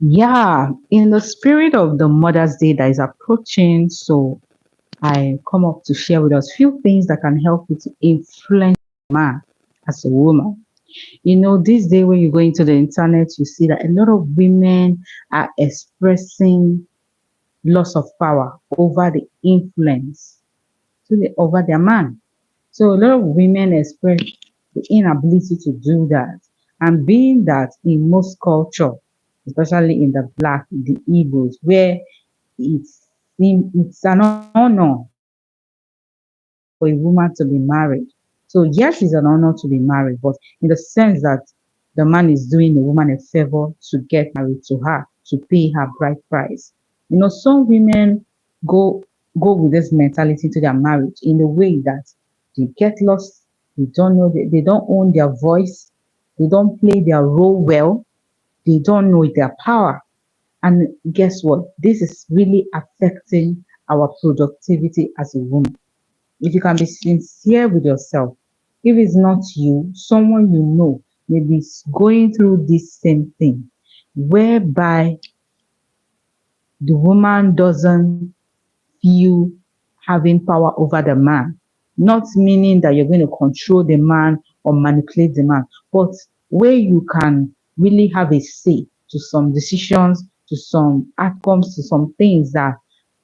Yeah, in the spirit of the Mother's Day that is approaching, so I come up to share with us few things that can help you to influence a man as a woman. This day when you go into the internet, you see that a lot of women are expressing loss of power over the influence over their man. So a lot of women express the inability to do that. And being that in most culture, especially in the black, the Igbos, where it's an honor for a woman to be married. So yes, it's an honor to be married, but in the sense that the man is doing a woman a favor to get married to her, to pay her bride price. Some women go go with this mentality to their marriage in a way that they get lost, they don't know, they don't own their voice, they don't play their role well, they don't know their power. And guess what? This is really affecting our productivity as a woman. If you can be sincere with yourself, if it's not you, someone you know maybe is going through this same thing, whereby the woman doesn't feel having power over the man. Not meaning that you're going to control the man or manipulate the man, but where you can really have a say to some decisions, to some outcomes, to some things that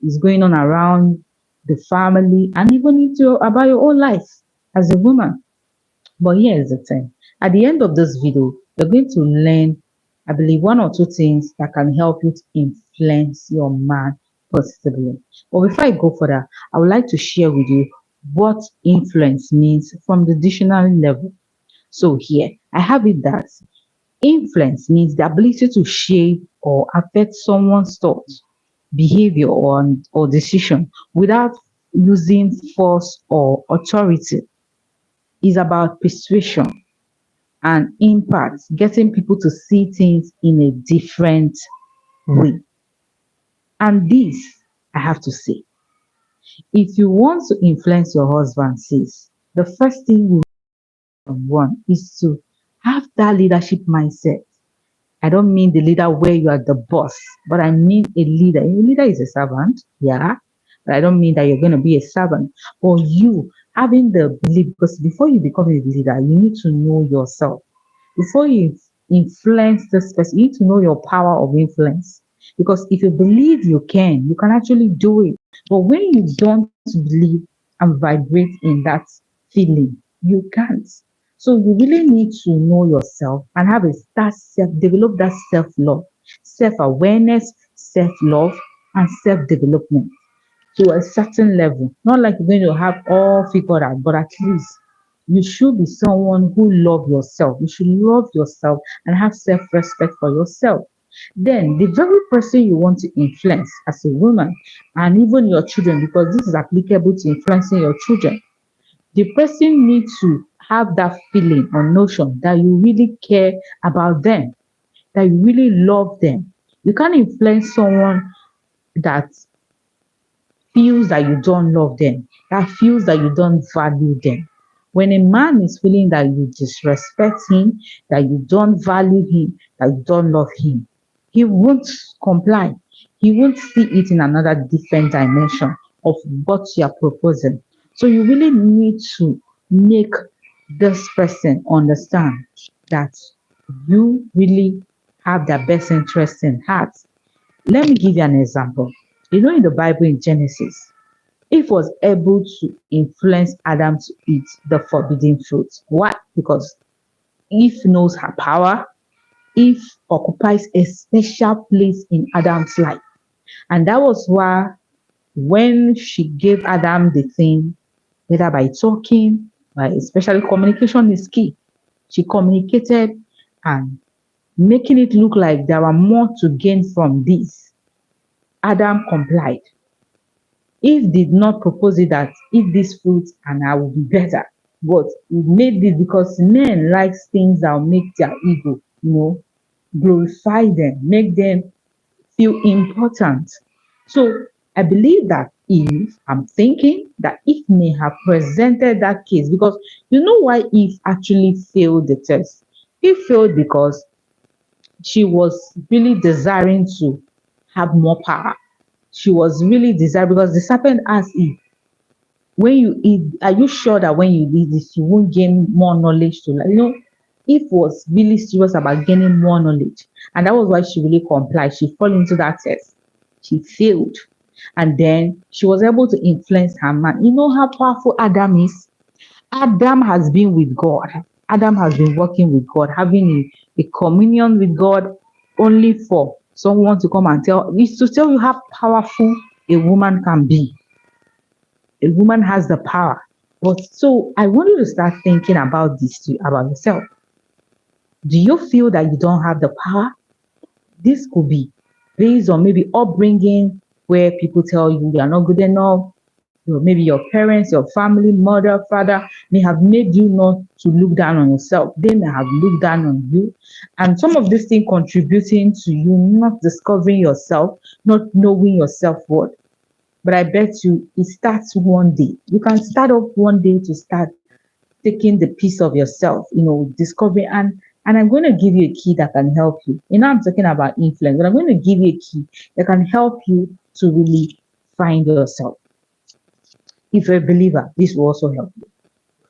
is going on around the family and even into about your own life as a woman. But here's the thing. At the end of this video, you're going to learn, I believe, one or two things that can help you to influence your man positively. But before I go further, I would like to share with you what influence means from the dictionary level. So here, I have it that influence means the ability to shape or affect someone's thoughts, behavior, or decision without using force or authority. Is about persuasion and impact, getting people to see things in a different way. And this, I have to say, if you want to influence your husband, sis, the first thing you want is to have that leadership mindset. I don't mean the leader where you are the boss, but I mean a leader. A leader is a servant, yeah, but I don't mean that you're going to be a servant. Or you having the belief, because before you become a leader, you need to know yourself. Before you influence this person, you need to know your power of influence. Because if you believe you can actually do it. But when you don't believe and vibrate in that feeling, you can't. So you really need to know yourself and have a that self develop that self-love, self-awareness, self-love, and self-development to a certain level. Not like you're going to have all figured out, but at least you should be someone who love yourself. You should love yourself and have self-respect for yourself. Then the very person you want to influence as a woman and even your children, because this is applicable to influencing your children, the person needs to have that feeling or notion that you really care about them, that you really love them. You can't influence someone that feels that you don't love them, that feels that you don't value them. When a man is feeling that you disrespect him, that you don't value him, that you don't love him, he won't comply. He won't see it in another different dimension of what you are proposing. So you really need to make this person understand that you really have their best interest in heart. Let me give you an example. In the Bible in Genesis, Eve was able to influence Adam to eat the forbidden fruit. Why? Because Eve knows her power. Eve occupies a special place in Adam's life. And that was why when she gave Adam the thing, whether by talking, by especially communication is key. She communicated and making it look like there are more to gain from this. Adam complied. Eve did not propose it that eat this fruit and I will be better. But he made this because men likes things that will make their ego, glorify them, make them feel important. So I believe that Eve, I'm thinking that Eve may have presented that case because you know why Eve actually failed the test. He failed because she was really desiring to have more power. She was really desiring because the serpent asked Eve, when you eat, are you sure that when you eat this, you won't gain more knowledge to Eve was really serious about gaining more knowledge. And that was why she really complied. She fell into that test. She failed. And then she was able to influence her man. You know how powerful Adam is? Adam has been with God. Adam has been working with God, having a communion with God, only for someone to come and tell you how powerful a woman can be. A woman has the power. But so I want you to start thinking about this too, about yourself. Do you feel that you don't have the power? This could be based on maybe upbringing where people tell you you are not good enough. Maybe your parents, your family, mother, father may have made you not to look down on yourself. They may have looked down on you. And some of these things contributing to you not discovering yourself, not knowing your self worth. But I bet you it starts one day. You can start off one day to start taking the piece of yourself, discovering. And I'm going to give you a key that can help you. I'm talking about influence, but I'm going to give you a key that can help you to really find yourself. If you're a believer, this will also help you.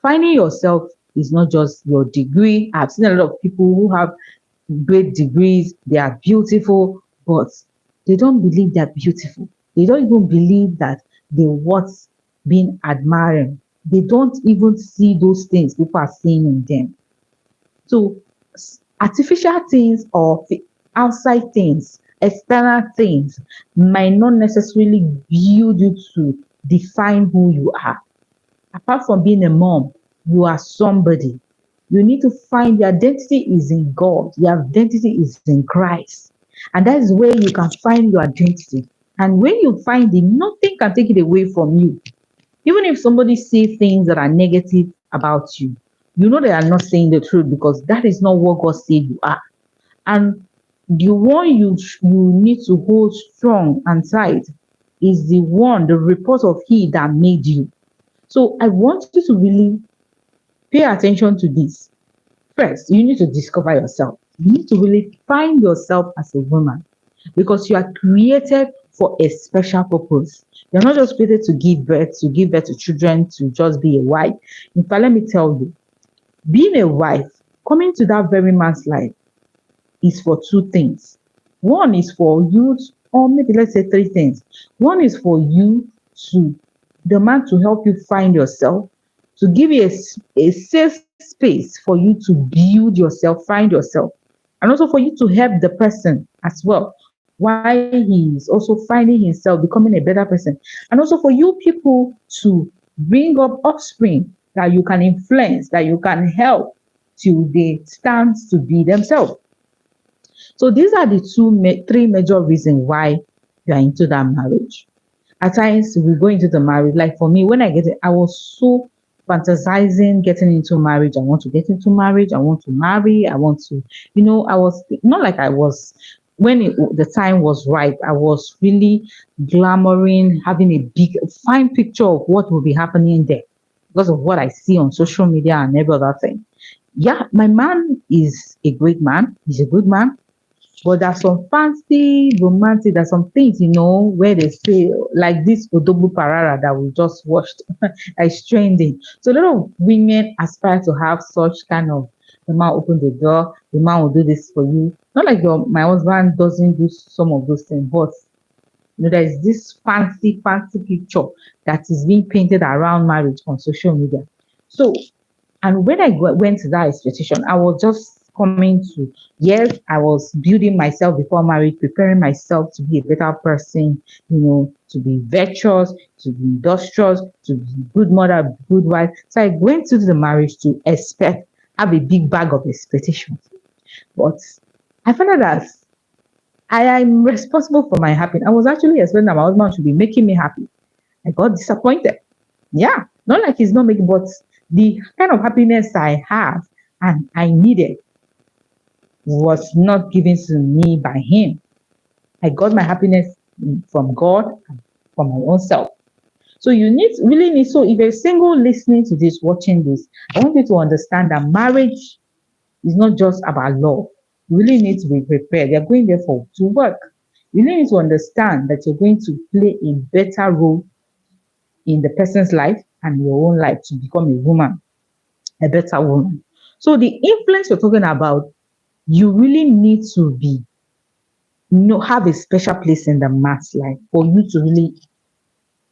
Finding yourself is not just your degree. I've seen a lot of people who have great degrees, they are beautiful, but they don't believe they're beautiful. They don't even believe that they're worth being admired. They don't even see those things people are seeing in them. So, artificial things or outside things, external things, might not necessarily build you to define who you are. Apart from being a mom, you are somebody. You need to find your identity is in God. Your identity is in Christ. And that is where you can find your identity. And when you find it, nothing can take it away from you. Even if somebody says things that are negative about you, you know they are not saying the truth because that is not what God said you are. And the one you need to hold strong and tight is the report of He that made you. So I want you to really pay attention to this. First, you need to discover yourself. You need to really find yourself as a woman because you are created for a special purpose. You're not just created to give birth to children, to just be a wife. In fact, let me tell you, being a wife, coming to that very man's life is for two things. One is for you, or maybe let's say three things. One is for you to, the man to help you find yourself, to give you a safe space for you to build yourself, find yourself, and also for you to help the person as well, while he is also finding himself, becoming a better person, and also for you people to bring up offspring that you can influence, that you can help till they stand to be themselves. So these are the three major reasons why you are into that marriage. At times we go into the marriage, like for me, when I get it, I was so fantasizing getting into marriage. I want to get into marriage. I want to marry. I want to, I was not like I was when the time was right. I was really glamoring, having a big, fine picture of what will be happening there because of what I see on social media and every other thing. Yeah, my man is a great man. He's a good man. But there's some fancy romantic, there's some things, where they say, like this Odobu Parara that we just watched, is trending. So a lot of women aspire to have such kind of, the man open the door, the man will do this for you. Not like my husband doesn't do some of those things, but there is this fancy picture that is being painted around marriage on social media. So and when I went to that expectation, I was just coming to, yes, I was building myself before marriage, preparing myself to be a better person, to be virtuous, to be industrious, to be good mother, good wife. So I went to the marriage to have a big bag of expectations. But I found out that I am responsible for my happiness. I was actually expecting that my husband should be making me happy. I got disappointed. Yeah, not like he's not making, but the kind of happiness I have and I needed was not given to me by him. I got my happiness from God and from my own self. So you really need, so if you're single listening to this, watching this, I want you to understand that marriage is not just about love. You really need to be prepared. You're going there for to work. You really need to understand that you're going to play a better role in the person's life and your own life to become a woman, a better woman. So the influence you're talking about, you really need to be, have a special place in the man's life for you to really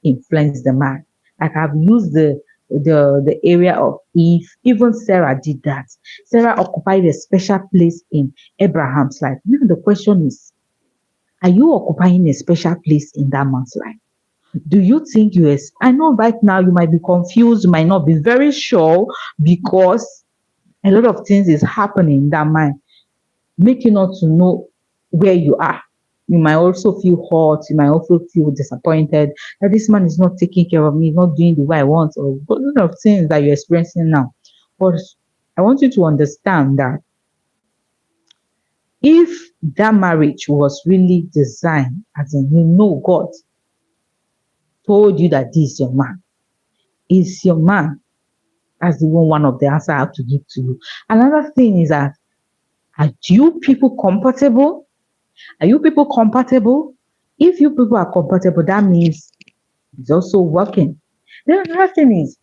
influence the man. Like I've used the area of Eve. Even Sarah did that. Sarah occupied a special place in Abraham's life. Now the question is, are you occupying a special place in that man's life? Do you think yes? I know right now you might be confused, you might not be very sure because a lot of things is happening in that mind, make you not to know where you are. You might also feel hurt, you might also feel disappointed that this man is not taking care of me, not doing the way I want, or a lot of things that you're experiencing now. But I want you to understand that if that marriage was really designed, as in God told you that this is your man. That's even one of the answers I have to give to you. Another thing is that, are you people compatible? Are you people compatible? If you people are compatible, that means it's also working. Then another thing is,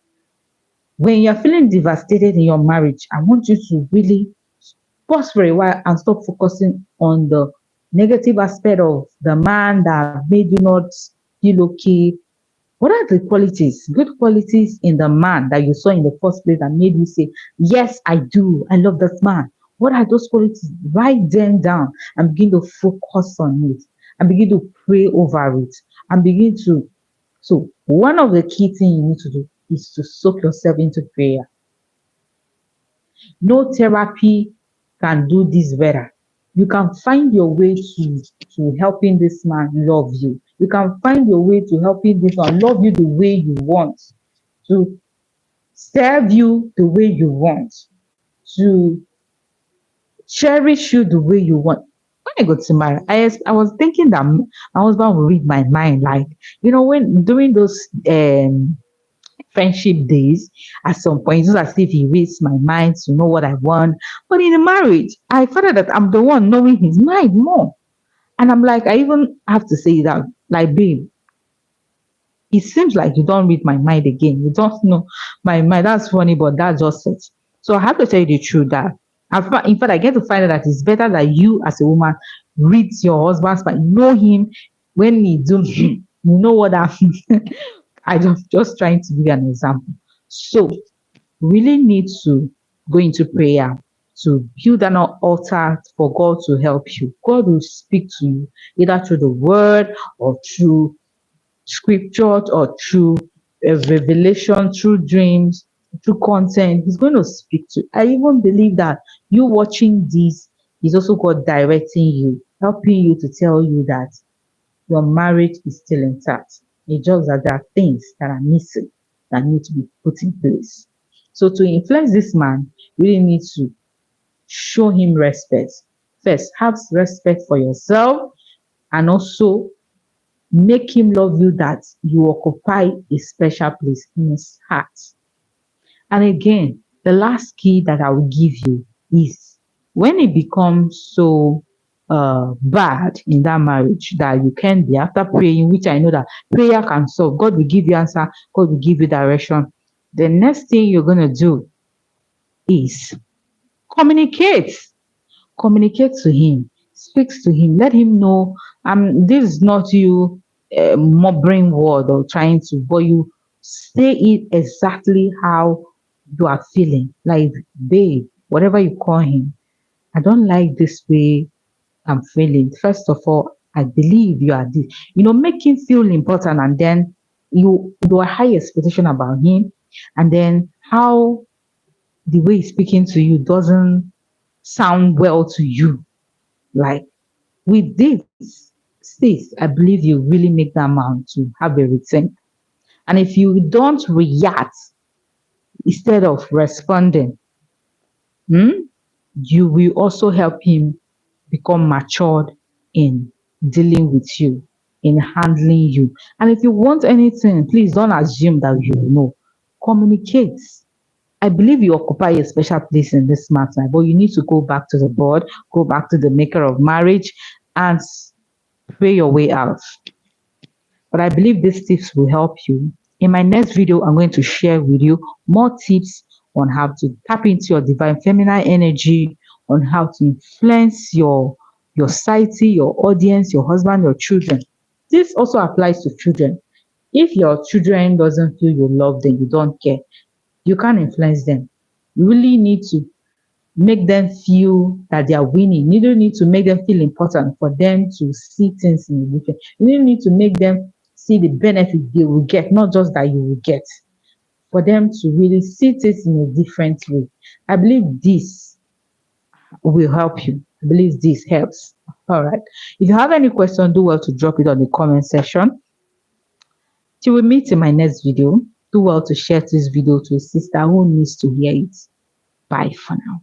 when you're feeling devastated in your marriage, I want you to really pause for a while and stop focusing on the negative aspect of the man that made you not feel okay. What are the qualities, good qualities in the man that you saw in the first place that made you say, yes, I do, I love that man? What are those qualities? Write them down and begin to focus on it and begin to pray over it and begin to. So, one of the key things you need to do is to soak yourself into prayer. No therapy can do this better. You can find your way to helping this man love you. You can find your way to helping this man love you the way you want, to serve you the way you want, to cherish you the way you want. When I got to marry, I was thinking that my husband will read my mind. Like, when during those friendship days, at some point, it's as if he reads my mind to know what I want. But in a marriage, I found out that I'm the one knowing his mind more. And I'm like, I even have to say that, like, babe, it seems like you don't read my mind again. You don't know my mind. That's funny, but that's just it. So I have to tell you the truth that, in fact, I get to find out that it's better that you, as a woman, read your husband's mind, know him when he do, you know what I mean. I just trying to give you an example. So really need to go into prayer to build an altar for God to help you. God will speak to you either through the word or through scripture or through a revelation, through dreams, through content. He's going to speak to you. I even believe that you watching this is also God directing you, helping you to tell you that your marriage is still intact. It's just that there are things that are missing that need to be put in place. So to influence this man, you really need to show him respect. First, have respect for yourself and also make him love you that you occupy a special place in his heart. And again, the last key that I will give you is when it becomes so bad in that marriage that you can be after praying, which I know that prayer can solve. God will give you answer, God will give you direction. The next thing you're gonna do is communicate. Communicate to him, speaks to him, let him know this is not you mobbing word or trying to, but you say it exactly how you are feeling. Like, babe, whatever you call him, I don't like this way I'm feeling. First of all, I believe you are this. Make him feel important, and then you are high expectation about him, and then how the way he's speaking to you doesn't sound well to you. Like, with this, sis, I believe you really make that man to have a rethink. And if you don't react instead of responding, hmm, you will also help him become matured in dealing with you, in handling you. And if you want anything, please don't assume that you know. Communicate. I believe you occupy a special place in this matter, but you need to go back to the board, go back to the maker of marriage, and pray your way out. But I believe these tips will help you. In my next video, I'm going to share with you more tips on how to tap into your divine feminine energy, on how to influence your society, your audience, your husband, your children. This also applies to children. If your children doesn't feel you love them, you don't care, you can't influence them. You really need to make them feel that they are winning. You don't need to make them feel important for them to see things in a different. You don't need to make them see the benefit they will get, not just that you will get. For them to really see things in a different way. I believe this will help you. I believe this helps. All right. If you have any question, do well to drop it on the comment section. Till we meet in my next video, do well to share this video to a sister who needs to hear it. Bye for now.